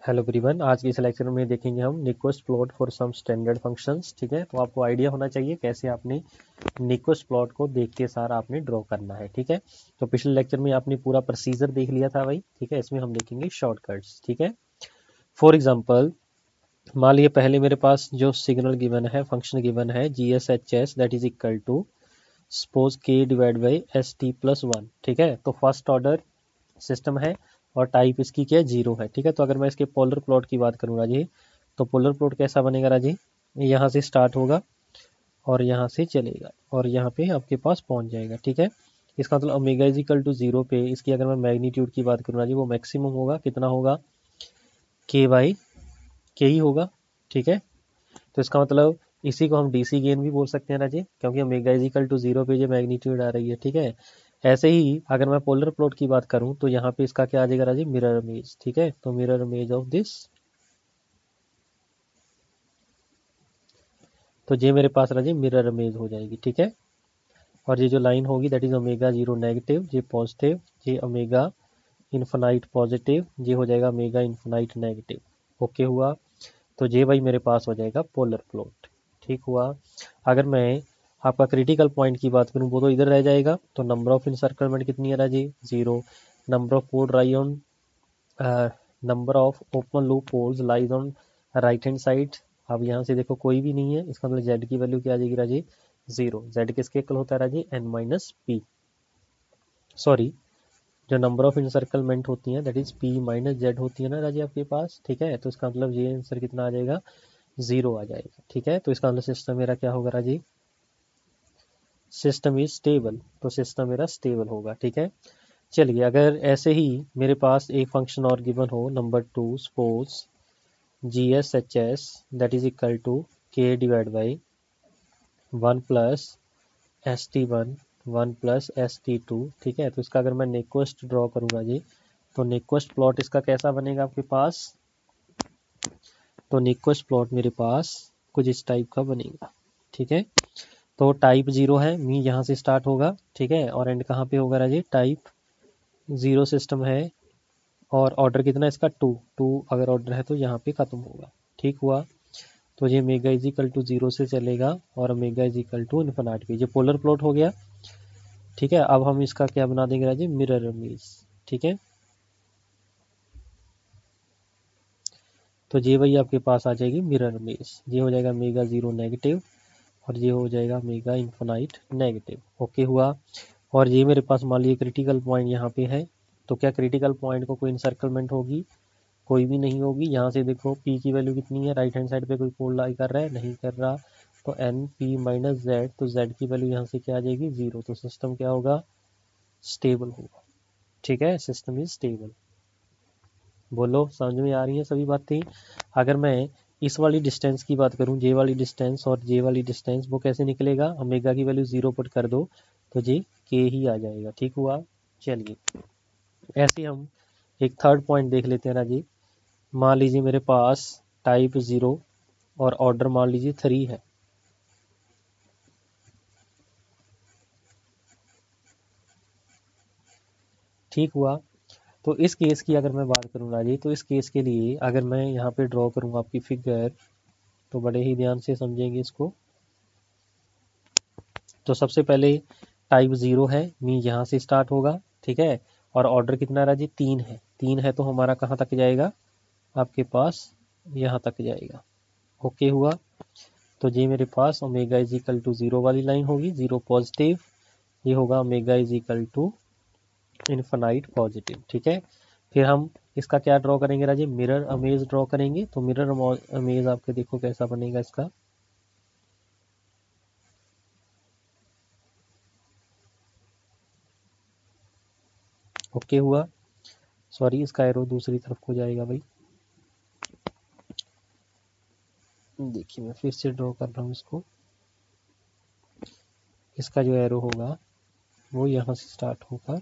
Hello everyone, आज के इस लेक्चर में देखेंगे हम Nyquist plot for some standard functions. ठीक है, तो आपको आइडिया होना चाहिए कैसे आपने निक्विस्ट प्लॉट को देखते सार आपने ड्रॉ करना है। ठीक है, तो पिछले लेक्चर में आपने पूरा प्रोसीजर देख लिया था भाई। ठीक है, इसमें हम देखेंगे शॉर्टकट्स। ठीक है, फॉर एग्जांपल मान लीजिए पहले मेरे पास जो सिग्नल गिवन है, फंक्शन गिवन है GSHS that is equal to suppose k divide by ST+1। ठीक है, तो फर्स्ट ऑर्डर सिस्टम है और टाइप इसकी क्या है, जीरो है। ठीक है, तो अगर मैं इसके पोलर प्लॉट की बात करूँ राजी, तो पोलर प्लॉट कैसा बनेगा राजी, यहाँ से स्टार्ट होगा और यहाँ से चलेगा और यहाँ पे आपके पास पहुँच जाएगा। ठीक है, इसका मतलब omega is equal to zero पे इसकी अगर मैं मैग्नीट्यूड की बात करूँ राजी, वो मैक्सिमम होगा, कितना होगा, के बाई के ही होगा। ठीक है, तो इसका मतलब इसी को हम डीसी गेन भी बोल सकते हैं राजी, क्योंकि omega is equal to zero पे जो मैग्नीट्यूड आ रही है। ठीक है, ऐसे ही अगर मैं पोलर प्लॉट की बात करूं तो यहाँ पे इसका क्या आ जाएगा राजी, मिरर इमेज। ठीक है, तो मिरर इमेज ऑफ दिस, तो ये मेरे पास राजी मिरर इमेज हो जाएगी। ठीक है, और ये जो लाइन होगी that is omega zero negative, ये पॉजिटिव, ये ओमेगा इन्फिनाइट पॉजिटिव, ये हो जाएगा ओमेगा इन्फिनाइट नेगेटिव। ओके हुआ, तो ये भाई मेरे पास हो जाएगा पोलर प्लॉट। ठीक हुआ, अगर मैं आपका क्रिटिकल पॉइंट की बात करूं वो तो इधर रह जाएगा, तो नंबर ऑफ इनसर्कलमेंट कितनी है राजी, zero. Number of pole lie on, number of open loop poles lies on right hand side. अब यहाँ से देखो कोई भी नहीं है, इसका मतलब जेड की वैल्यू क्या आ जाएगी राजी, जीरो। जेड किसके इक्वल होता है राजी, एन माइनस पी, सॉरी जो नंबर ऑफ इनसर्कलमेंट होती है that is P minus Z होती है ना राजी आपके पास। ठीक है, तो इसका मतलब ये आंसर कितना आ जाएगा, जीरो आ जाएगा। ठीक है, तो इसका मतलब सिस्टम मेरा क्या होगा राजी, सिस्टम इज स्टेबल, तो सिस्टम मेरा स्टेबल होगा। ठीक है, चलिए अगर ऐसे ही मेरे पास एक फंक्शन और गिवन हो, number two, suppose GSHS that is equal to k divide by 1 + ST1 1 + ST2। ठीक है, तो इसका अगर मैं नेक्वेस्ट ड्रॉ करूंगा जी, तो नेक्वेस्ट प्लॉट इसका कैसा बनेगा आपके पास, तो नेक्वेस्ट प्लॉट मेरे पास कुछ इस टाइप का बनेगा। ठीक है, तो टाइप जीरो है, मी यहाँ से स्टार्ट होगा। ठीक है, और एंड कहाँ पे होगा राजी, टाइप जीरो सिस्टम है और ऑर्डर कितना है इसका, टू टू अगर ऑर्डर है तो यहाँ पे खत्म होगा। ठीक हुआ, तो ये omega is equal to zero से चलेगा और omega is equal to infinity पे, ये पोलर प्लॉट हो गया। ठीक है, अब हम इसका क्या बना देंगे राजी, मिरर इमेज। ठीक है, तो ये वही आपके पास आ जाएगी मिरर इमेज, ये हो जाएगा मेगा जीरो नेगेटिव और ये हो जाएगा मेगा इन्फिनाइट नेगेटिव। ओके हुआ, और ये मेरे पास मान लीजिए क्रिटिकल पॉइंट यहाँ पे है, तो क्या क्रिटिकल पॉइंट को कोई इंसर्कलमेंट होगी, कोई भी नहीं होगी। यहाँ से देखो पी की वैल्यू कितनी है, राइट हैंड साइड पे कोई पोल लाई कर रहा है, नहीं कर रहा, तो एन पी माइनस जेड, तो जेड की वैल्यू यहाँ से क्या आ जाएगी, जीरो। तो सिस्टम क्या होगा, स्टेबल होगा। ठीक है, सिस्टम इज स्टेबल। बोलो समझ में आ रही है सभी बातें। अगर मैं इस वाली डिस्टेंस की बात करूं, जे वाली डिस्टेंस और जे वाली डिस्टेंस, वो कैसे निकलेगा, ओमेगा की वैल्यू जीरो पुट कर दो तो जे के ही आ जाएगा। ठीक हुआ, चलिए ऐसे हम एक थर्ड पॉइंट देख लेते हैं ना जी। मान लीजिए मेरे पास टाइप ज़ीरो और ऑर्डर मान लीजिए थ्री है। ठीक हुआ, तो इस केस की अगर मैं बात करूँ ना जी, तो इस केस के लिए अगर मैं यहाँ पे ड्रॉ करूँ आपकी फिगर, तो बड़े ही ध्यान से समझेंगे इसको। तो सबसे पहले टाइप ज़ीरो है, मी यहाँ से स्टार्ट होगा। ठीक है, और ऑर्डर कितना रहा जी, तीन है, तीन है तो हमारा कहाँ तक जाएगा, आपके पास यहाँ तक जाएगा। ओके हुआ, तो ये मेरे पास omega is equal to zero वाली लाइन होगी, जीरो पॉजिटिव, ये होगा omega is equal to infinite positive. ठीक है, फिर हम इसका क्या ड्रॉ करेंगे राजी, मिरर इमेज ड्रॉ करेंगे। तो मिरर इमेज आपके देखो कैसा बनेगा इसका, ओके हुआ, सॉरी इसका एरो दूसरी तरफ को जाएगा भाई, देखिए मैं फिर से ड्रॉ कर रहा हूँ इसको। इसका जो एरो होगा वो यहाँ से स्टार्ट होगा,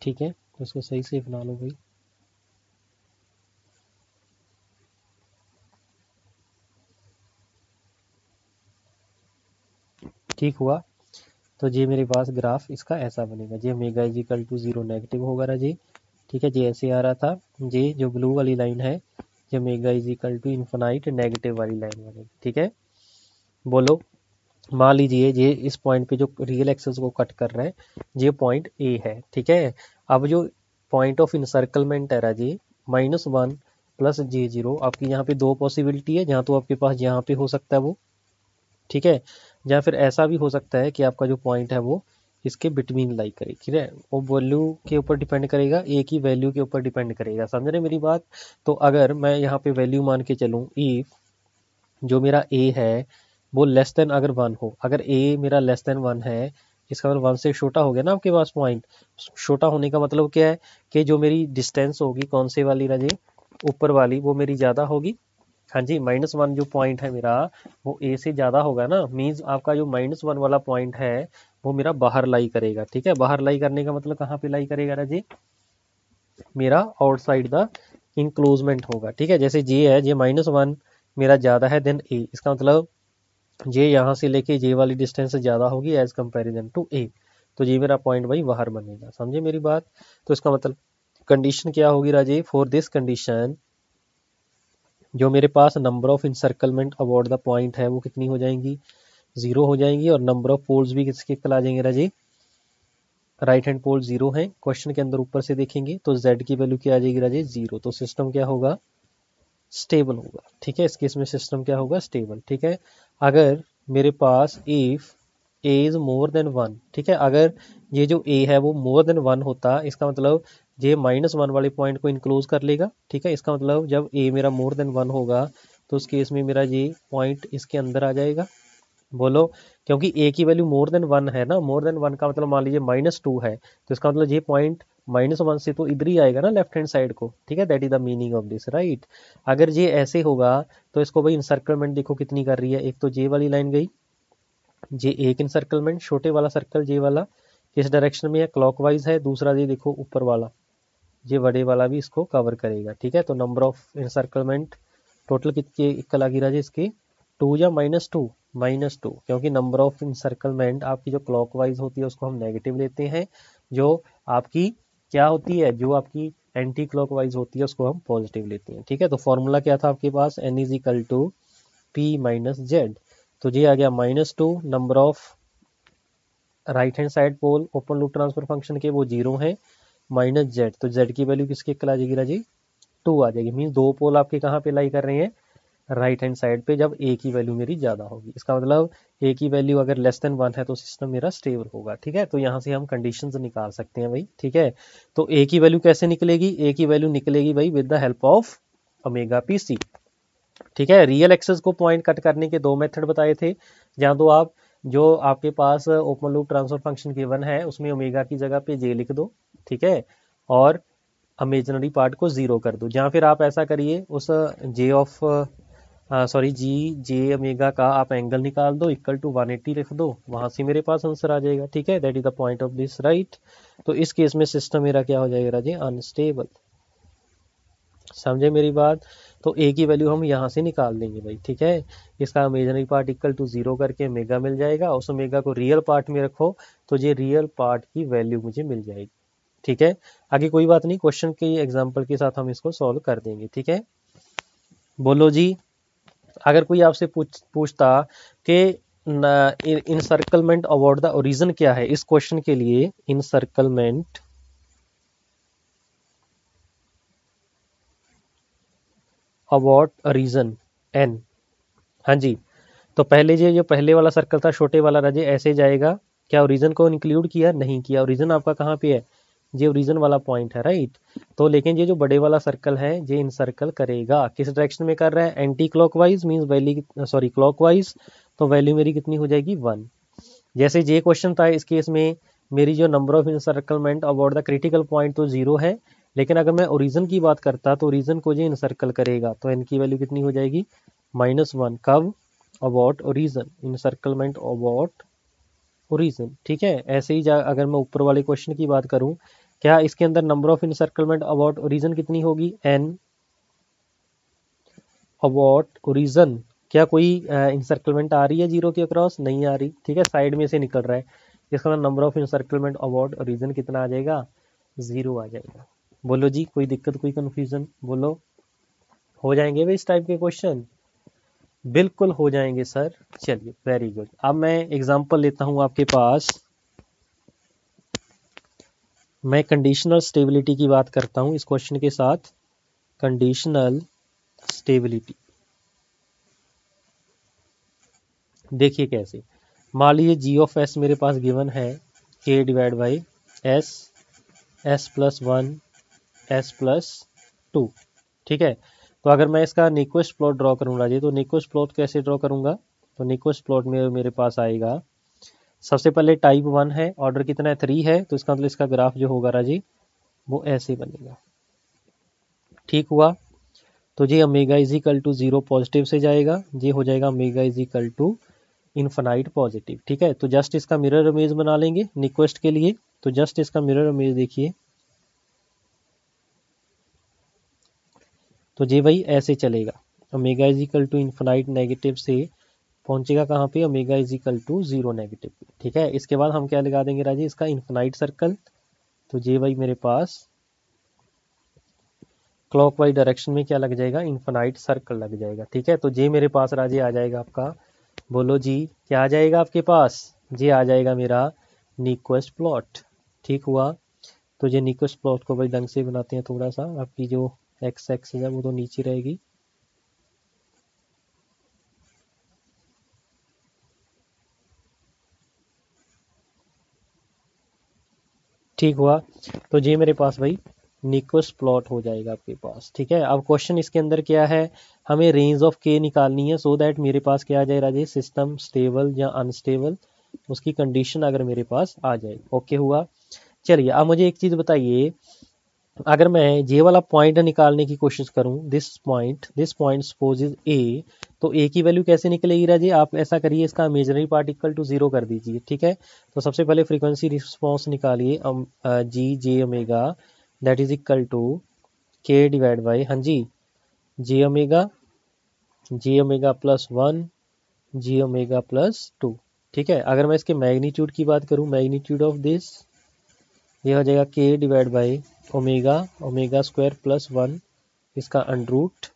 ठीक है, तो इसको सही से बना लो भाई। ठीक हुआ। तो ये मेरे पास ग्राफ इसका ऐसा बनेगा, j omega is equal to 0 negative होगा ना जी। ठीक है, जे ऐसे आ रहा था। ये जो ब्लू वाली लाइन है ये omega is equal to infinite negative वाली लाइन बनेगी। ठीक है, बोलो मान लीजिए ये इस पॉइंट पे जो रियल एक्सेस को कट कर रहा है ये पॉइंट ए है। ठीक है, अब जो पॉइंट ऑफ इंसर्कलमेंट है राजी -1 प्लस J0, आपकी यहाँ पे दो पॉसिबिलिटी है, जहाँ तो आपके पास यहाँ पे हो सकता है वो, ठीक है, या फिर ऐसा भी हो सकता है कि आपका जो पॉइंट है वो इसके बिटवीन लाई करे। ठीक है, वो वैल्यू के ऊपर डिपेंड करेगा, ए की वैल्यू के ऊपर डिपेंड करेगा। समझ रहे मेरी बात? तो अगर मैं यहाँ पे वैल्यू मान के चलूँ, इफ जो मेरा ए है वो लेस देन अगर 1 हो, अगर ए मेरा लेस देन 1 है, इसका मतलब 1 से छोटा हो गया ना आपके पास पॉइंट। छोटा होने का मतलब क्या है कि जो मेरी डिस्टेंस होगी कौन से वाली राजे, ऊपर वाली, वो मेरी ज़्यादा होगी। हाँ जी, -1 जो पॉइंट है मेरा वो ए से ज़्यादा होगा ना, मीन्स आपका जो -1 वाला पॉइंट है वो मेरा बाहर लाई करेगा। ठीक है, बाहर लाई करने का मतलब कहाँ पे लाई करेगा राजे, मेरा आउटसाइड द इंक्लोजमेंट होगा। ठीक है, जैसे जे है, जे -1 मेरा ज़्यादा है देन ए, इसका मतलब जे यहाँ से लेके जे वाली डिस्टेंस ज़्यादा होगी एज कंपेरिजन टू ए, तो ये मेरा पॉइंट भाई बाहर बनेगा। समझे मेरी बात? तो इसका मतलब कंडीशन क्या होगी राजे, फॉर दिस कंडीशन जो मेरे पास number of encirclement about the point है वो कितनी हो जाएंगी, 0 हो जाएंगी, और नंबर ऑफ पोल्स भी किसके इक्वल आ जाएंगे राजे, राइट हैंड पोल 0 है। क्वेश्चन के अंदर ऊपर से देखेंगे तो z की वैल्यू क्या आ जाएगी राजे, 0। तो सिस्टम क्या होगा, स्टेबल होगा। ठीक है, इस केस में सिस्टम क्या होगा, स्टेबल। ठीक है, अगर मेरे पास if A is more than 1, ठीक है, अगर ये जो ए है वो मोर देन 1 होता, इसका मतलब ये -1 वाले पॉइंट को इनक्लोज कर लेगा। ठीक है, इसका मतलब जब ए मेरा मोर देन 1 होगा तो उस केस में मेरा ये पॉइंट इसके अंदर आ जाएगा। बोलो, क्योंकि ए की वैल्यू मोर देन 1 है ना, मोर देन 1 का मतलब मान लीजिए -2 है, तो इसका मतलब ये पॉइंट -1 से तो इधर ही आएगा ना, लेफ्ट हैंड साइड को। ठीक है, that is the meaning of this, right. अगर ये ऐसे होगा तो इसको भाई इंसर्कलमेंट देखो कितनी कर रही है, एक तो जे वाली लाइन गई, जे एक इंसर्कलमेंट छोटे वाला सर्कल जे वाला किस डायरेक्शन में है, क्लॉकवाइज है, दूसरा ये देखो ऊपर वाला ये बड़े वाला भी इसको कवर करेगा। ठीक है, तो नंबर ऑफ इंसर्कलमेंट टोटल कितने इक्वल आ गई राजे इसके, 2 या -2, -2, क्योंकि नंबर ऑफ इंसर्कलमेंट आपकी जो क्लॉकवाइज होती है उसको हम नेगेटिव लेते हैं, जो आपकी क्या होती है, जो आपकी एंटी क्लॉकवाइज होती है उसको हम पॉजिटिव लेते हैं। ठीक है, तो फॉर्मूला क्या था आपके पास, n is equal to P minus Z. तो ये आ गया -2, number of right hand side pole open loop transfer function के वो 0 है, -z, तो z की वैल्यू किसके इक्वल आ जाएगी राजी, 2 आ जाएगी। मीन दो पोल आपके कहाँ पे लाई कर रहे हैं, राइट हैंड साइड पे, जब ए की वैल्यू मेरी ज़्यादा होगी। इसका मतलब ए की वैल्यू अगर लेस देन 1 है तो सिस्टम मेरा स्टेबल होगा। ठीक है, तो यहाँ से हम कंडीशंस निकाल सकते हैं भाई। ठीक है, तो ए की वैल्यू कैसे निकलेगी, ए की वैल्यू निकलेगी भाई with the help of omega P C. ठीक है, रियल एक्सेस को पॉइंट कट करने के दो मेथड बताए थे, जहाँ तो आप जो आपके पास open loop transfer function given है उसमें ओमेगा की जगह पे जे लिख दो। ठीक है, और इमेजिनरी पार्ट को 0 कर दो, या फिर आप ऐसा करिए उस जे ऑफ जी जे ओमेगा का आप एंगल निकाल दो, इक्वल टू 180 लिख दो, वहां से मेरे पास आंसर आ जाएगा। ठीक है, that is the point of this, right. तो इस केस में सिस्टम मेरा क्या हो जाएगा राजे, अनस्टेबल। समझे मेरी बात? तो ए की वैल्यू हम यहाँ से निकाल देंगे भाई। ठीक है, इसका इमेजिनरी पार्ट इक्वल टू 0 करके मेगा मिल जाएगा, उस मेगा को रियल पार्ट में रखो तो ये रियल पार्ट की वैल्यू मुझे मिल जाएगी। ठीक है, आगे कोई बात नहीं, क्वेश्चन के एग्जांपल के साथ हम इसको सॉल्व कर देंगे। ठीक है, बोलो जी, अगर कोई आपसे पूछता कि इनसर्कलमेंट अबाउट द रीजन क्या है, इस क्वेश्चन के लिए इनसर्कलमेंट अबाउट रीजन एन, हाँ जी, तो पहले जो पहले वाला सर्कल था छोटे वाला राजे ऐसे जाएगा, क्या ओरिजिन को इंक्लूड किया, नहीं किया। ओरिजिन आपका कहाँ पे है, ये ओरिजिन वाला पॉइंट है, राइट। तो लेकिन ये जो बड़े वाला सर्कल है ये इनसर्कल करेगा, किस डायरेक्शन में कर रहा है, anti clockwise, means value sorry clockwise, तो वैल्यू मेरी कितनी हो जाएगी, 1। जैसे ये क्वेश्चन था इस केस में मेरी जो number of encirclement about the critical point तो 0 है, लेकिन अगर मैं ओरिजिन की बात करता तो ओरिजिन को ये इनसर्कल करेगा, तो एन की वैल्यू कितनी हो जाएगी, -1। कब, अबाउट ओरिजिन, इनसर्कलमेंट अबाउट ओरिजिन। ठीक है, ऐसे ही अगर मैं ऊपर वाले क्वेश्चन की बात करूं, क्या इसके अंदर number of encirclement about origin कितनी होगी, n अबाउट ओरिजिन क्या कोई इंसर्कलमेंट आ रही है जीरो के अक्रॉस? नहीं आ रही, ठीक है, साइड में से निकल रहा है, इसका number of encirclement about region कितना आ जाएगा? 0 आ जाएगा। बोलो जी, कोई दिक्कत, कोई कंफ्यूजन? बोलो, हो जाएंगे भाई इस टाइप के क्वेश्चन? बिल्कुल हो जाएंगे सर। चलिए वेरी गुड। अब मैं एग्जांपल लेता हूं आपके पास, मैं कंडीशनल स्टेबिलिटी की बात करता हूं इस क्वेश्चन के साथ। कंडीशनल स्टेबिलिटी देखिए कैसे, मान लीजिए जी ऑफ एस मेरे पास गिवन है के divide by S, S plus 1, S plus 2, ठीक है। तो अगर मैं इसका निक्विस्ट प्लॉट ड्रॉ करूंगा जी, तो निक्विस्ट प्लॉट कैसे ड्रॉ करूंगा? तो निक्विस्ट प्लॉट में मेरे पास आएगा, सबसे पहले टाइप 1 है, ऑर्डर कितना है? 3 है, तो इसका मतलब इसका ग्राफ जो होगा राजी वो ऐसे बनेगा, ठीक हुआ। तो G omega is equal to 0 positive से जाएगा, ये हो जाएगा omega is equal to infinite positive, ठीक है। तो जस्ट इसका मिरर इमेज बना लेंगे निक्वेस्ट के लिए, तो जस्ट इसका मिरर इमेज देखिए, तो जी भाई ऐसे चलेगा, omega is equal to infinite negative से पहुंचेगा कहाँ पे? Omega is equal to 0 negative, ठीक है। इसके बाद हम क्या लगा देंगे राजी? इसका इनफाइनाइट सर्कल, तो जी भाई मेरे पास क्लॉकवाइज डायरेक्शन में क्या लग जाएगा? इनफाइनाइट सर्कल लग जाएगा, ठीक है। तो जी मेरे पास राजी आ जाएगा आपका, बोलो जी क्या आ जाएगा आपके पास? जी आ जाएगा मेरा निक्वेस्ट प्लॉट, ठीक हुआ। तो ये निक्वेस्ट प्लॉट को भाई ढंग से बनाते हैं थोड़ा सा, आपकी जो एक्स एक्सिस है वो तो नीचे रहेगी, ठीक हुआ। तो ये मेरे पास भाई निक्वेस्ट प्लॉट हो जाएगा आपके पास, ठीक है। अब क्वेश्चन इसके अंदर क्या है, हमें रेंज ऑफ के निकालनी है, सो दैट मेरे पास क्या आ जाए राजे? सिस्टम स्टेबल या अनस्टेबल, उसकी कंडीशन अगर मेरे पास आ जाए, ओके हुआ। चलिए अब मुझे एक चीज बताइए, अगर मैं ये वाला पॉइंट निकालने की कोशिश करूं, this point suppose is a, तो ए की वैल्यू कैसे निकलेगी राजी? आप ऐसा करिए, इसका इमेजिनरी पार्ट इक्वल टू 0 कर दीजिए, ठीक है। तो सबसे पहले फ्रीक्वेंसी रिस्पांस निकालिए, G J omega that is equal to K divide by, हाँ जी, जे omega plus 1, G omega plus 2, ठीक है। अगर मैं इसके मैग्नीट्यूड की बात करूं, मैग्नीट्यूड ऑफ दिस ये हो जाएगा के divide by omega, omega square plus 1 इसका अंडरूट,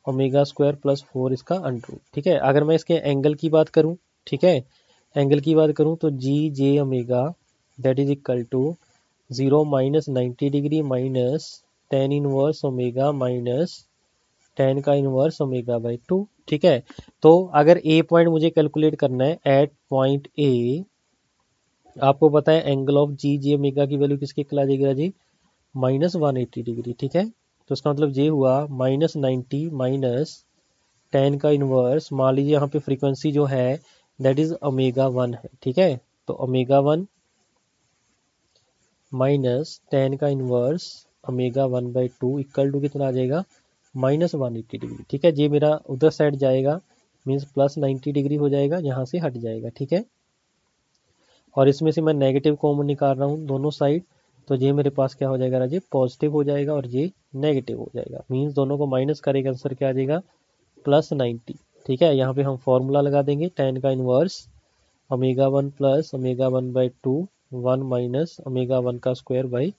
ओमेगा स्क्वायर प्लस 4 इसका अंडरूट, ठीक है। अगर मैं इसके एंगल की बात करूं, ठीक है, एंगल की बात करूं तो G J omega that is equal to 0 minus 90 degree minus ten inverse omega minus ten का इनवर्स ओमेगा बाई 2, ठीक है। तो अगर ए पॉइंट मुझे कैलकुलेट करना है, एट पॉइंट ए आपको पता है angle of G J omega की वैल्यू किसके इक्वल आ जाएगी जी? माइनस 180 डिग्री, ठीक है। तो इसका मतलब ये हुआ माइनस 90 माइनस टेन का इनवर्स, मान लीजिए यहाँ पे फ्रीक्वेंसी जो है दैट इज ओमेगा 1 है, ठीक है। तो ओमेगा 1 माइनस टेन का इनवर्स ओमेगा 1/2 इक्वल टू कितना आ जाएगा? माइनस 180 डिग्री, ठीक है। ये मेरा उधर साइड जाएगा, मीन्स प्लस 90 डिग्री हो जाएगा, यहाँ से हट जाएगा, ठीक है। और इसमें से मैं नेगेटिव कॉमन निकाल रहा हूँ दोनों साइड, तो ये मेरे पास क्या हो जाएगा राजे? पॉजिटिव हो जाएगा और ये नेगेटिव हो जाएगा, मीन्स दोनों को माइनस करेगा, आंसर क्या आ जाएगा? प्लस 90, ठीक है। यहाँ पे हम फॉर्मूला लगा देंगे, टेन का inverse omega 1 plus omega 1/2 1 minus omega 1 का square by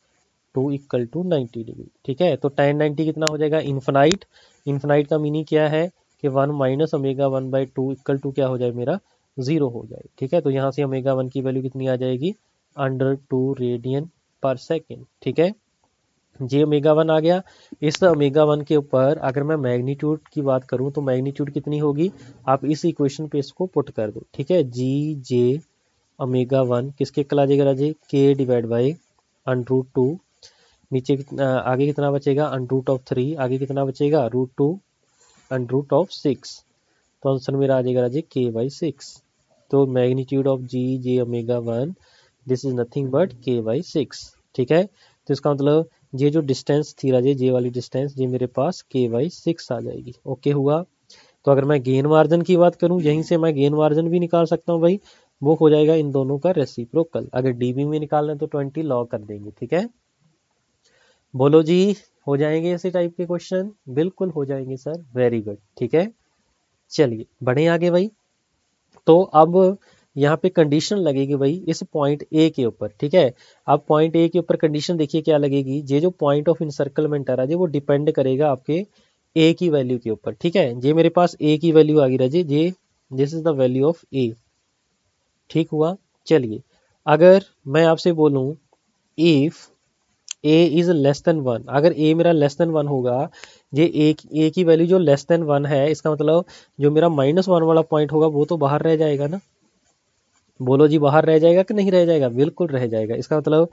2 equal to 90 degree, ठीक है। तो टेन 90 कितना हो जाएगा? इन्फिनाइट। इन्फिनाइट का मीनिंग क्या है कि 1 माइनस ओमेगा 1/2 इक्वल टू क्या हो जाए मेरा? 0 हो जाए, ठीक है। तो यहाँ से ओमेगा 1 की वैल्यू कितनी आ जाएगी? √2 रेडियन पर सेकेंड, ठीक है। जे ओमेगा 1 आ गया। इस ओमेगा 1 के ऊपर अगर मैं मैग्नीट्यूड की बात करूं तो मैग्नीट्यूड कितनी होगी? आप इस इक्वेशन पे इसको पुट कर दो, ठीक है। जी जे ओमेगा 1 किसके इक्वल आ जाएगा राजे? के डिवाइड बाई √2, नीचे कितना आगे कितना बचेगा? √3, आगे कितना बचेगा? √2 √6, तो आंसर मेरा आ जाएगा राजे k/6। तो magnitude of G J omega 1 this is nothing but k/6, ठीक है। तो इसका मतलब ये जो डिस्टेंस थी राजे, ये वाली डिस्टेंस, ये मेरे पास k/6 आ जाएगी, ओके हुआ। तो अगर मैं गेन मार्जिन की बात करूं, यहीं से मैं गेन मार्जिन भी निकाल सकता हूं भाई, वो हो जाएगा इन दोनों का रेसिप्रोकल। अगर डीबी में निकालना है तो 20 लॉग कर देंगे, ठीक है। बोलो जी, हो जाएंगे ऐसे टाइप के क्वेश्चन? बिल्कुल हो जाएंगे सर, वेरी गुड, ठीक है। चलिए बढ़े आगे भाई। तो अब यहाँ पे कंडीशन लगेगी भाई इस पॉइंट ए के ऊपर, ठीक है। अब पॉइंट ए के ऊपर कंडीशन देखिए क्या लगेगी, ये जो पॉइंट ऑफ इंसर्कलमेंट आ रहा है वो डिपेंड करेगा आपके ए की वैल्यू के ऊपर, ठीक है। ये मेरे पास ए की वैल्यू आ गई राजे, ये this is the value of A, ठीक हुआ। चलिए अगर मैं आपसे बोलूं if A is less than one, अगर ए मेरा लेस देन वन होगा, ये ए की वैल्यू जो लेस देन वन है, इसका मतलब जो मेरा -1 वाला पॉइंट होगा वो तो बाहर रह जाएगा ना। बोलो जी बाहर रह जाएगा कि नहीं रह जाएगा, बिल्कुल रह जाएगा। इसका मतलब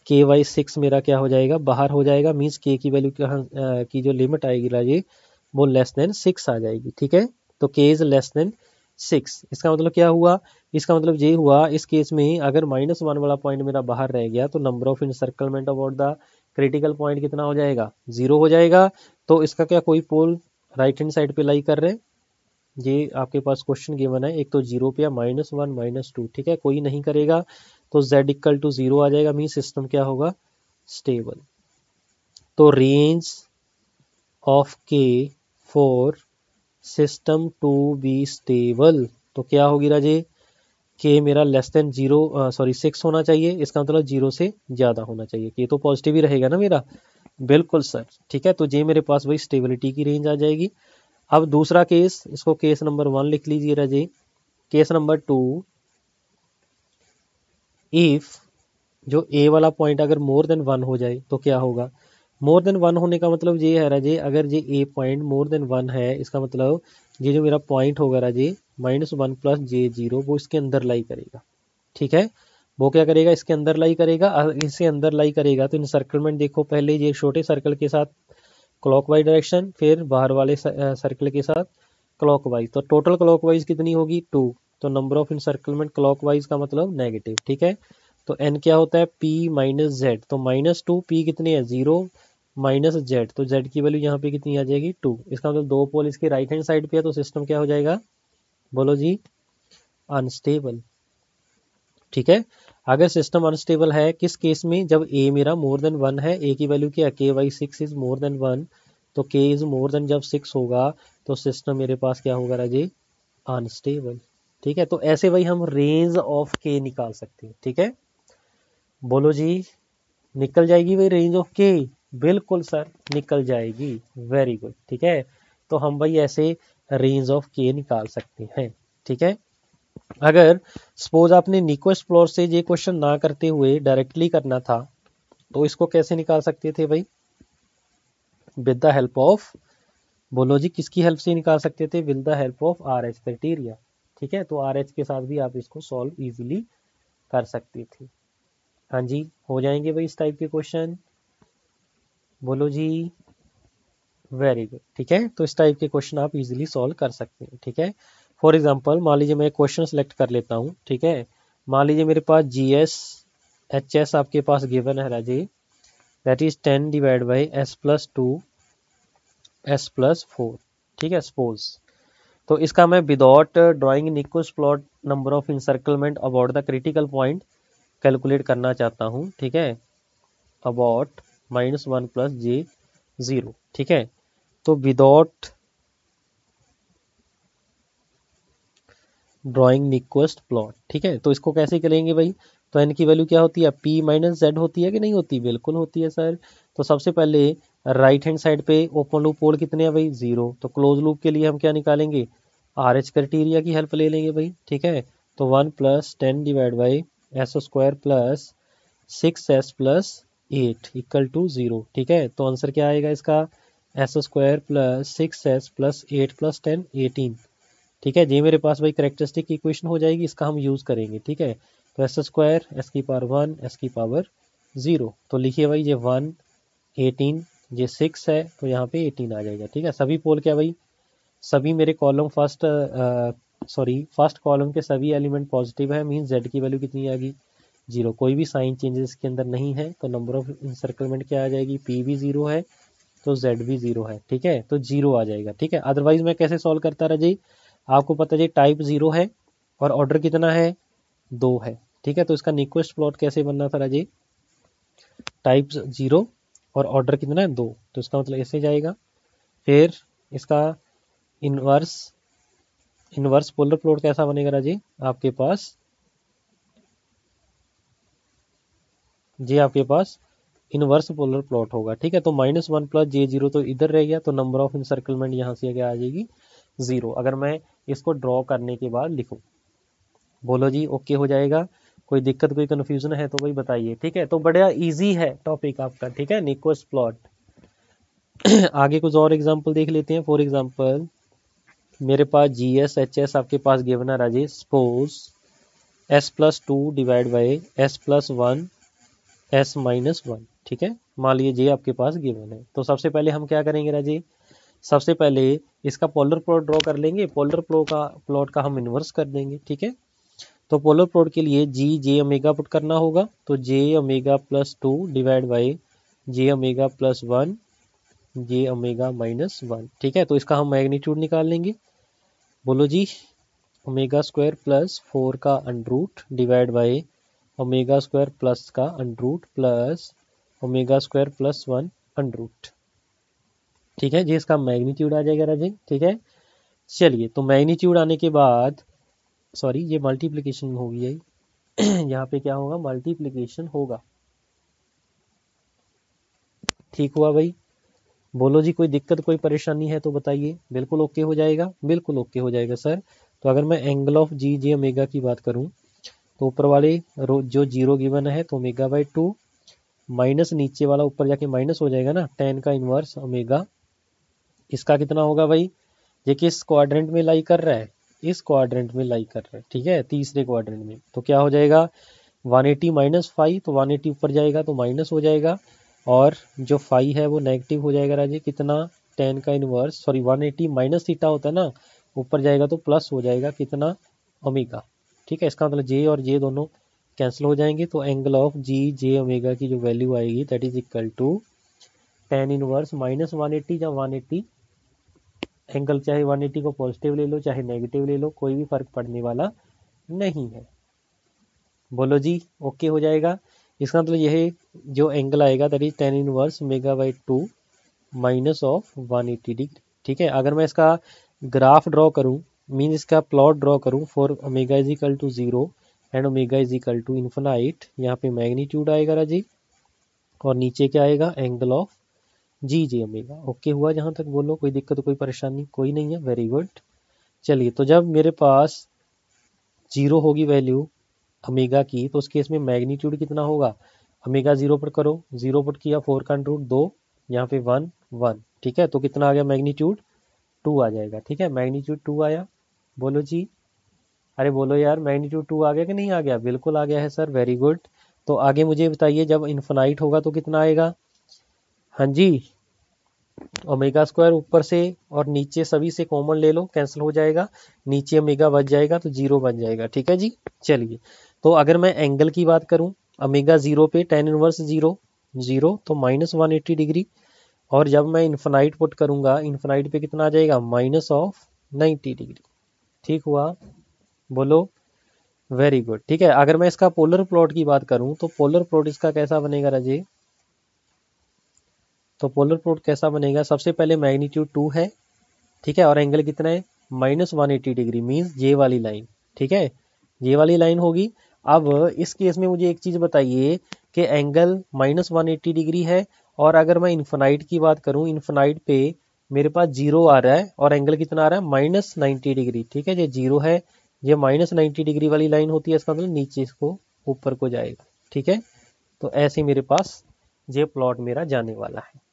k/6 मेरा क्या हो जाएगा, बाहर हो जाएगा। मीन्स के की वैल्यू की जो लिमिट आएगी राजे वो लेस देन 6 आ जाएगी, ठीक है। तो k इज लेस देन 6, इसका मतलब क्या हुआ, इसका मतलब ये हुआ इस केस में अगर -1 वाला पॉइंट मेरा बाहर रह गया तो number of encirclement about the critical point कितना हो जाएगा, 0 हो जाएगा। तो इसका क्या कोई पोल राइट हैंड साइड पे लाई कर रहे हैं, ये आपके पास क्वेश्चन गिवन है, एक तो 0 पे या -1 -2, ठीक है, कोई नहीं करेगा। तो z इक्वल टू 0 आ जाएगा, मीन सिस्टम क्या होगा, स्टेबल। तो range of k for system to be stable, तो क्या होगी राजे, k मेरा लेस देन 6 होना चाहिए, इसका मतलब 0 से ज़्यादा होना चाहिए। k तो पॉजिटिव ही रहेगा ना मेरा, बिल्कुल सर, ठीक है। तो ये मेरे पास वही स्टेबिलिटी की रेंज आ जाएगी। अब दूसरा केस, इसको केस नंबर 1 लिख लीजिए राजे। केस नंबर 2, इफ जो ए वाला पॉइंट अगर मोर देन 1 हो जाए तो क्या होगा, मोर देन 1 होने का मतलब ये है राजे, अगर ये ए पॉइंट मोर देन 1 है, इसका मतलब ये जो मेरा पॉइंट होगा राजे -1 + j0 वो इसके अंदर लाई करेगा, ठीक है। वो क्या करेगा, इसके अंदर लाई करेगा। इसके अंदर लाई करेगा तो इनसर्कलमेंट देखो, पहले ये छोटे सर्कल के साथ क्लॉकवाइज डायरेक्शन, फिर बाहर वाले सर्कल के साथ क्लॉकवाइज, तो टोटल क्लॉकवाइज कितनी होगी 2। तो नंबर ऑफ इनसर्कलमेंट क्लॉकवाइज का मतलब नेगेटिव, ठीक है। तो n क्या होता है p - z, तो -2, p कितनी है 0 -z, तो z की वैल्यू यहाँ पे कितनी आ जाएगी 2। इसका मतलब दो पोल इसके राइट हैंड साइड पे है, तो सिस्टम क्या हो जाएगा, बोलो जी अनस्टेबल, ठीक है। अगर सिस्टम अनस्टेबल है किस केस में, जब a मेरा मोर देन 1 है, a की वैल्यू क्या है k/6 इज मोर देन 1, तो k इज मोर देन जब 6 होगा तो सिस्टम मेरे पास क्या होगा राजे, अनस्टेबल, ठीक है। तो ऐसे भाई हम रेंज ऑफ k निकाल सकते हैं, ठीक है। बोलो जी निकल जाएगी भाई रेंज ऑफ k, बिल्कुल सर निकल जाएगी, वेरी गुड, ठीक है। तो हम भाई ऐसे रेंज ऑफ k निकाल सकते हैं, ठीक है। अगर सपोज आपने निक्विस्ट फ्लोर से ये क्वेश्चन ना करते हुए डायरेक्टली करना था तो इसको कैसे निकाल सकते थे भाई, विद द हेल्प ऑफ, बोलो जी किसकी हेल्प से निकाल सकते थे, with the help of RH criteria, ठीक है। तो RH के साथ भी आप इसको सॉल्व इजीली कर सकते थे। हाँ जी हो जाएंगे भाई इस टाइप के क्वेश्चन, बोलो जी वेरी गुड, ठीक है। तो इस टाइप के क्वेश्चन आप इजीली सॉल्व कर सकते हैं, ठीक है। फॉर एग्जांपल मान लीजिए मैं क्वेश्चन सेलेक्ट कर लेता हूँ, ठीक है। मान लीजिए मेरे पास GS HS आपके पास गिवन है Raje, that is 10 divide by s+2 s+4, ठीक है सपोज। तो इसका मैं without drawing Nyquist plot number of encirclement about the critical point calculate करना चाहता हूँ, ठीक है, अबाउट -1 + j0, ठीक है। तो विदाउट ड्राइंग निक्वेस्ट प्लॉट, ठीक है। तो इसको कैसे करेंगे भाई, तो n की वैल्यू क्या होती है, p - z होती है कि नहीं होती, बिल्कुल होती है सर। तो सबसे पहले राइट हैंड साइड पे ओपन लूप पोल कितने हैं भाई 0, तो क्लोज लूप के लिए हम क्या निकालेंगे, RH क्राइटेरिया की हेल्प ले लेंगे भाई, ठीक है। तो 1 + 10 डिवाइड बाई s² + 6s + 8 = 0, ठीक है। तो आंसर क्या आएगा इसका, s² + 6s + 8 + 10 18, ठीक है। ये मेरे पास भाई करेक्टरिस्टिक इक्वेशन हो जाएगी, इसका हम यूज़ करेंगे, ठीक है। तो s² s⁻1 s⁻0, तो लिखिए भाई ये 1 18 ये 6 है तो यहाँ पे 18 आ जाएगा, ठीक है। सभी पोल क्या भाई, सभी मेरे कॉलम फर्स्ट कॉलम के सभी एलिमेंट पॉजिटिव है, मीन z की वैल्यू कितनी आ गई 0, कोई भी साइन चेंजेस के अंदर नहीं है, तो नंबर ऑफ इंसर्कलमेंट क्या आ जाएगी, p भी 0 है तो z भी 0 है, ठीक है। तो 0 आ जाएगा, ठीक है। अदरवाइज मैं कैसे सॉल्व करता रहा जी, आपको पता है टाइप 0 है और ऑर्डर कितना है 2 है, ठीक है। तो इसका निक्वेस्ट प्लॉट कैसे बनना था राजी, टाइप 0 और ऑर्डर कितना है 2, तो इसका मतलब ऐसे जाएगा। फिर इसका इनवर्स इनवर्स पोलर प्लॉट कैसा बनेगा राजी आपके पास, जी आपके पास इनवर्स पोलर प्लॉट होगा। ठीक है, तो -1 प्लस J0 तो इधर रह गया, तो नंबर ऑफ इंसर्कलमेंट यहाँ से क्या आ जाएगी 0। अगर मैं इसको ड्रॉ करने के बाद लिखूं, बोलो जी ओके हो जाएगा, कोई दिक्कत कोई कंफ्यूजन है तो भाई बताइए। ठीक है, तो बड़ा इजी है टॉपिक आपका। ठीक है, निकोस प्लॉट। आगे कुछ और एग्जांपल देख लेते हैं। फॉर एग्जांपल मेरे पास GS HS आपके पास गिवन है Rajesh, suppose S+2 divide by S+1 S-1। ठीक है, मान लीजिए ये आपके पास गिवन है। तो सबसे पहले हम क्या करेंगे राजी, सबसे पहले इसका पोलर प्लॉट ड्रॉ कर लेंगे। पोलर प्लॉट का हम इन्वर्स कर देंगे। ठीक है, तो पोलर प्लॉट के लिए J ओमेगा पुट करना होगा, तो J omega +2 divide by J omega +1 J omega -1। ठीक है, तो इसका हम मैग्नीट्यूड निकाल लेंगे। बोलो जी, ओमेगा स्क्वायर +4 का under root divide by omega square plus का under root plus omega square +1 under root. ठीक है जी, इसका मैग्नीट्यूड आ जाएगा राजे। ठीक है, चलिए तो मैग्नीट्यूड आने के बाद, सॉरी ये मल्टीप्लिकेशन होगी है यहाँ पे क्या होगा, मल्टीप्लिकेशन होगा। ठीक हुआ भाई, बोलो जी कोई दिक्कत कोई परेशानी है तो बताइए। बिल्कुल ओके हो जाएगा, बिल्कुल ओके हो जाएगा सर। तो अगर मैं एंगल ऑफ J ओमेगा की बात करूं, तो ऊपर वाले जो 0 गिवन है तो ओमेगा/2 माइनस नीचे वाला ऊपर जाके माइनस हो जाएगा ना, tan का इनवर्स ओमेगा। इसका कितना होगा भाई, ये किस क्वाड्रेंट में लाई कर रहा है, इस क्वाड्रेंट में लाई कर रहा है। ठीक है, तीसरे क्वाड्रेंट में। तो क्या हो जाएगा 180 माइनस 5, तो 180 ऊपर जाएगा तो माइनस हो जाएगा, और जो 5 है वो नेगेटिव हो जाएगा राजे। कितना, tan का इनवर्स, सॉरी 180 माइनस थीटा होता है ना, ऊपर जाएगा तो प्लस हो जाएगा कितना, ओमेगा। ठीक है, इसका मतलब J और J दोनों कैंसिल हो जाएंगे, तो एंगल ऑफ J ओमेगा की जो वैल्यू आएगी that is equal to tan inverse -180 या 180। एंगल चाहे 180 को पॉजिटिव ले लो चाहे नेगेटिव ले लो, कोई भी फर्क पड़ने वाला नहीं है। बोलो जी ओके हो जाएगा। इसका मतलब यह जो एंगल आएगा दैट इज tan इनवर्स ओमेगा/2 माइनस ऑफ 180 डिग्री। ठीक है, अगर मैं इसका ग्राफ ड्रॉ करूं, मीन इसका प्लॉट ड्रॉ करूं for omega is equal to 0 and omega is equal to infinite, यहाँ पे मैग्नीट्यूड आएगा राजी, और नीचे क्या आएगा, angle of J omega. Okay हुआ जहां तक, बोलो कोई दिक्कत कोई परेशानी कोई नहीं है, वेरी गुड। चलिए, तो जब मेरे पास 0 होगी वैल्यू ओमेगा की, तो उस केस में मैग्नीट्यूड कितना होगा, ओमेगा 0 पर करो, 0 पर किया 4 का अंडर रूट 2, यहाँ पे 1 1। ठीक है, तो कितना आ गया मैग्नीट्यूड 2 आ जाएगा। ठीक है, मैग्नीट्यूड 2 आया। बोलो जी, अरे बोलो यार, मैग्नीट्यूड 2 आ गया कि नहीं आ गया, बिल्कुल आ गया है सर, वेरी गुड। तो आगे मुझे बताइए जब इन्फिनाइट होगा तो कितना आएगा, हाँ जी, ओमेगा स्क्वायर ऊपर से और नीचे सभी से कॉमन ले लो, कैंसिल हो जाएगा, नीचे ओमेगा बच जाएगा तो 0 बन जाएगा। ठीक है जी, चलिए तो अगर मैं एंगल की बात करूं, ओमेगा 0 पे tan इनवर्स 0 0 तो -180 डिग्री, और जब मैं इन्फिनाइट पुट करूंगा, इन्फिनाइट पे कितना आ जाएगा, -90 डिग्री। ठीक हुआ, बोलो वेरी गुड। ठीक है, अगर मैं इसका पोलर प्लॉट की बात करूं, तो पोलर प्लॉट इसका कैसा बनेगा राजे, तो पोलर प्लॉट कैसा बनेगा, सबसे पहले मैग्नीट्यूड 2 है। ठीक है, और एंगल कितना है, -180 डिग्री, मीन्स J वाली लाइन। ठीक है, J वाली लाइन होगी। अब इस केस में मुझे एक चीज बताइए कि एंगल -180 डिग्री है, और अगर मैं इन्फिनाइट की बात करूं, इन्फिनाइट पे मेरे पास 0 आ रहा है और एंगल कितना आ रहा है, -90 डिग्री। ठीक है, ये 0 है, ये -90 डिग्री वाली लाइन होती है, इसका मतलब नीचे इसको ऊपर को जाएगा। ठीक है, तो ऐसे मेरे पास ये प्लॉट मेरा जाने वाला है।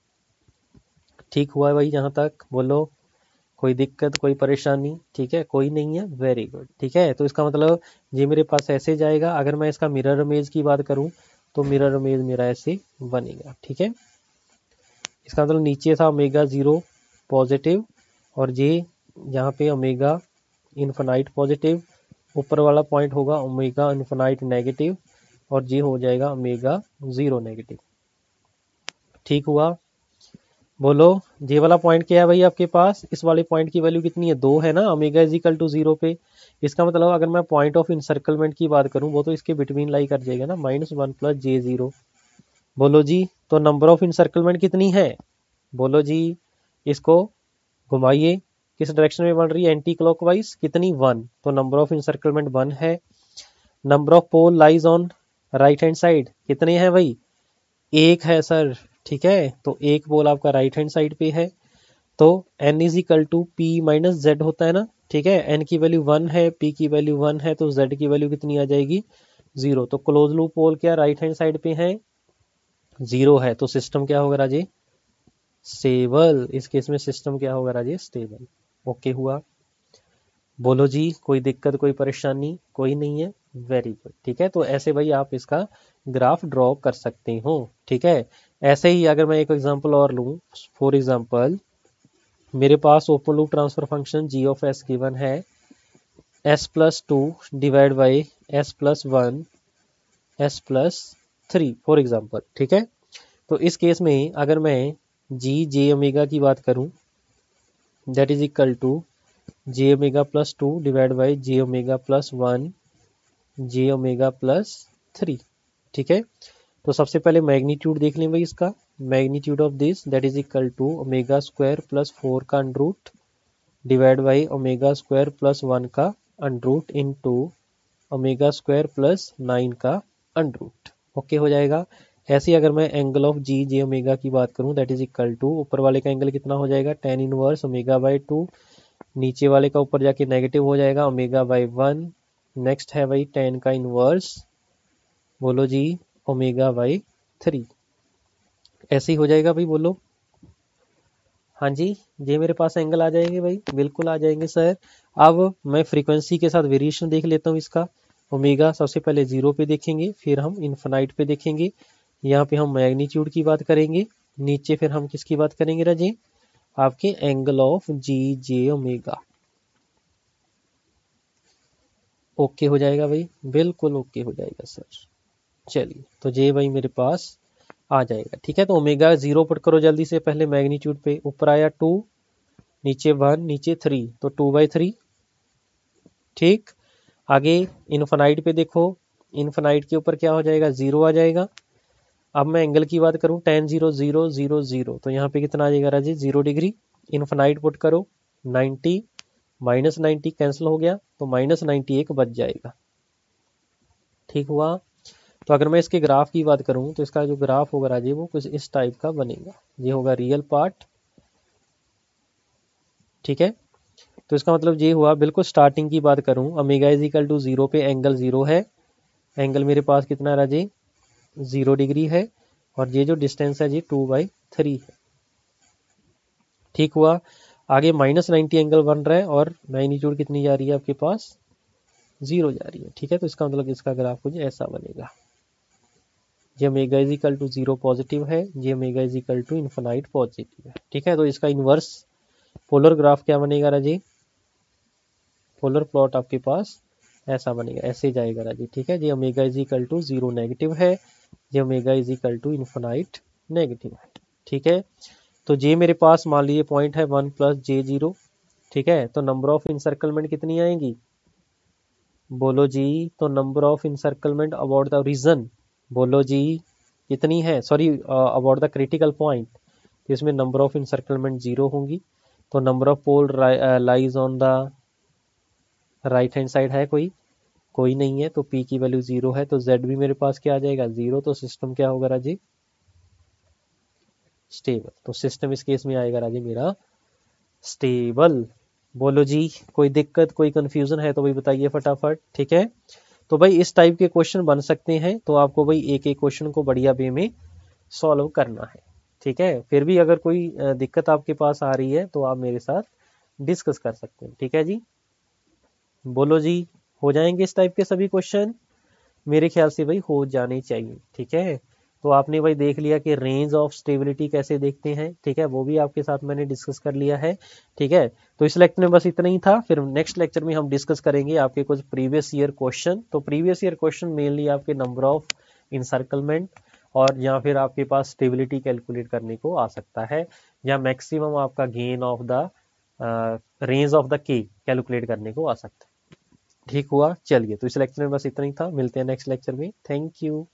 ठीक हुआ भाई जहां तक, बोलो कोई दिक्कत कोई परेशानी, ठीक है कोई नहीं है, वेरी गुड। ठीक है, तो इसका मतलब ये मेरे पास ऐसे जाएगा। अगर मैं इसका मिरर इमेज की बात करूं, तो मिरर इमेज मेरा ऐसे बनेगा। ठीक है, इसका मतलब नीचे था ओमेगा 0 पॉजिटिव, और ये यहाँ पे ओमेगा इन्फिनाइट पॉजिटिव, ऊपर वाला पॉइंट होगा ओमेगा इन्फिनाइट नेगेटिव, और ये हो जाएगा ओमेगा 0 नेगेटिव। ठीक हुआ, बोलो जे वाला पॉइंट क्या है भाई आपके पास, इस वाले पॉइंट की वैल्यू कितनी है, 2 है ना, ओमेगा इज इक्वल टू 0 पे। इसका मतलब अगर मैं पॉइंट ऑफ इंसर्कलमेंट की बात करूं, वो तो इसके बिटवीन लाई कर जाएगा ना, -1 प्लस J0। बोलो जी, तो नंबर ऑफ इंसर्कलमेंट कितनी है, बोलो जी, इसको घुमाइए, किस डायरेक्शन में बन रही है, एंटी क्लॉकवाइज, कितनी 1, तो नंबर ऑफ इंसर्कलमेंट 1 है। Number of pole lies on right hand side, कितने हैं भाई, एक है सर, ठीक है, तो एक पोल आपका राइट हैंड साइड पे है, तो n is equal to P minus Z होता है ना, ठीक है, n की वैल्यू 1 है, p की वैल्यू 1 है, तो z की वैल्यू कितनी आ जाएगी 0, तो क्लोज लूप पोल क्या राइट हैंड साइड पे है 0 है, तो सिस्टम क्या होगा राजे, स्टेबल। इस केस में सिस्टम क्या होगा राजे, स्टेबल। ओके हुआ, बोलो जी कोई दिक्कत कोई परेशानी, कोई नहीं है, वेरी गुड, ठीक है। तो ऐसे भाई आप इसका ग्राफ ड्रॉ कर सकते हो, ठीक है। ऐसे ही अगर मैं एक एग्जांपल और लूं, फॉर एग्जांपल मेरे पास open loop transfer function g of s given है s plus 2 divide by s plus 1 s plus 3 for example, ठीक है। तो इस केस में अगर मैं g j ओमेगा की बात करूं, that is equal to j omega plus 2 divide by j omega plus 1 j omega plus 3, ठीक है। तो सबसे पहले मैग्नीट्यूड देख लें भाई इसका, magnitude of this that is equal to omega square plus 4 का under root divide by omega square plus 1 का under root into omega square plus 9 का अंडरूट, ओके हो जाएगा। ऐसे ही अगर मैं angle of G J omega की बात करूं, दैट इज इक्वल टू ऊपर वाले का एंगल कितना हो जाएगा tan इनवर्स ओमेगा बाई 2, नीचे वाले का ऊपर जाके नेगेटिव हो जाएगा ओमेगा बाई 1, नेक्स्ट है भाई tan का इनवर्स, बोलो जी ओमेगा बाई 3, ऐसे ही हो जाएगा भाई, बोलो हाँ जी, ये मेरे पास एंगल आ जाएंगे भाई, बिल्कुल आ जाएंगे सर। अब मैं फ्रीक्वेंसी के साथ वेरिएशन देख लेता हूँ इसका, ओमेगा सबसे पहले 0 पे देखेंगे, फिर हम इन्फिनाइट पे देखेंगे, यहाँ पे हम मैग्नीट्यूड की बात करेंगे, नीचे फिर हम किसकी बात करेंगे राजे, आपके angle of G J omega. Okay हो जाएगा भाई, बिल्कुल ओके हो जाएगा सर। चलिए तो ये भाई मेरे पास आ जाएगा, ठीक है। तो ओमेगा 0 पुट करो जल्दी से, पहले मैग्नीट्यूड पे, ऊपर आया 2, नीचे 1, नीचे 3, तो 2/3, ठीक। आगे इनफाइनाइट पे देखो, इनफाइनाइट के ऊपर क्या हो जाएगा 0 आ जाएगा। अब मैं एंगल की बात करूं tan 0 0 0 0, तो यहाँ पे कितना आ जाएगा राजी 0 डिग्री। इनफाइनाइट पुट करो 90 माइनस 90 कैंसिल हो गया, तो माइनस 91 बच जाएगा, ठीक हुआ। तो अगर मैं इसके ग्राफ की बात करूं तो इसका जो ग्राफ होगा राजी वो कुछ इस टाइप का बनेगा, ये होगा रियल पार्ट, ठीक है। तो इसका मतलब ये हुआ, बिल्कुल स्टार्टिंग की बात करूं, ओमेगा इज इक्वल टू 0 पे एंगल 0 है, एंगल मेरे पास कितना है राजी 0 डिग्री है, और ये जो डिस्टेंस है जी 2/3 है, ठीक हुआ। आगे माइनस 90 एंगल बन रहा है और मैग्नीट्यूड कितनी जा रही है आपके पास 0 जा रही है, ठीक है। तो इसका मतलब इसका ग्राफ कुछ ऐसा बनेगा, ये omega is equal to 0 positive है, ये omega is equal to infinite positive है, ठीक है। तो इसका इनवर्स पोलर ग्राफ क्या बनेगा राजी, पोलर प्लॉट आपके पास ऐसा बनेगा, ऐसे जाएगा राजी, ठीक है। ये omega is equal to 0 negative है, ये omega is equal to infinite negative है, ठीक है। तो जे मेरे पास मान लीजिए पॉइंट है 1 प्लस J0, ठीक है। तो नंबर ऑफ इंसर्कलमेंट कितनी आएंगी, बोलो जी, तो number of encirclement about the region, बोलो जी कितनी है, sorry about the critical point, तो इसमें नंबर ऑफ इंसर्कलमेंट 0 होंगी। तो number of pole lies on the right hand side है कोई, कोई नहीं है, तो P की वैल्यू 0 है, तो Z भी मेरे पास क्या आ जाएगा 0, तो सिस्टम क्या होगा राजी स्टेबल। तो सिस्टम इस केस में आएगा राजी मेरा स्टेबल। बोलो जी कोई दिक्कत कोई कंफ्यूजन है तो भाई बताइए फटाफट, ठीक है। तो भाई इस टाइप के क्वेश्चन बन सकते हैं, तो आपको भाई एक एक क्वेश्चन को बढ़िया वे में सॉल्व करना है, ठीक है। फिर भी अगर कोई दिक्कत आपके पास आ रही है तो आप मेरे साथ डिस्कस कर सकते हैं, ठीक है जी। बोलो जी हो जाएंगे इस टाइप के सभी क्वेश्चन, मेरे ख्याल से भाई हो जाने चाहिए, ठीक है। तो आपने भाई देख लिया कि रेंज ऑफ स्टेबिलिटी कैसे देखते हैं, ठीक है, वो भी आपके साथ मैंने डिस्कस कर लिया है, ठीक है। तो इस लेक्चर में बस इतना ही था, फिर नेक्स्ट लेक्चर में हम डिस्कस करेंगे आपके कुछ प्रीवियस ईयर क्वेश्चन। तो प्रीवियस ईयर क्वेश्चन मेनली आपके नंबर ऑफ इंसर्कलमेंट और या फिर आपके पास स्टेबिलिटी कैलकुलेट करने को आ सकता है, या मैक्सिमम आपका gain of the range of the के कैलकुलेट करने को आ सकता है, ठीक हुआ। चलिए तो इस लेक्चर में बस इतना ही था, मिलते हैं नेक्स्ट लेक्चर में, थैंक यू।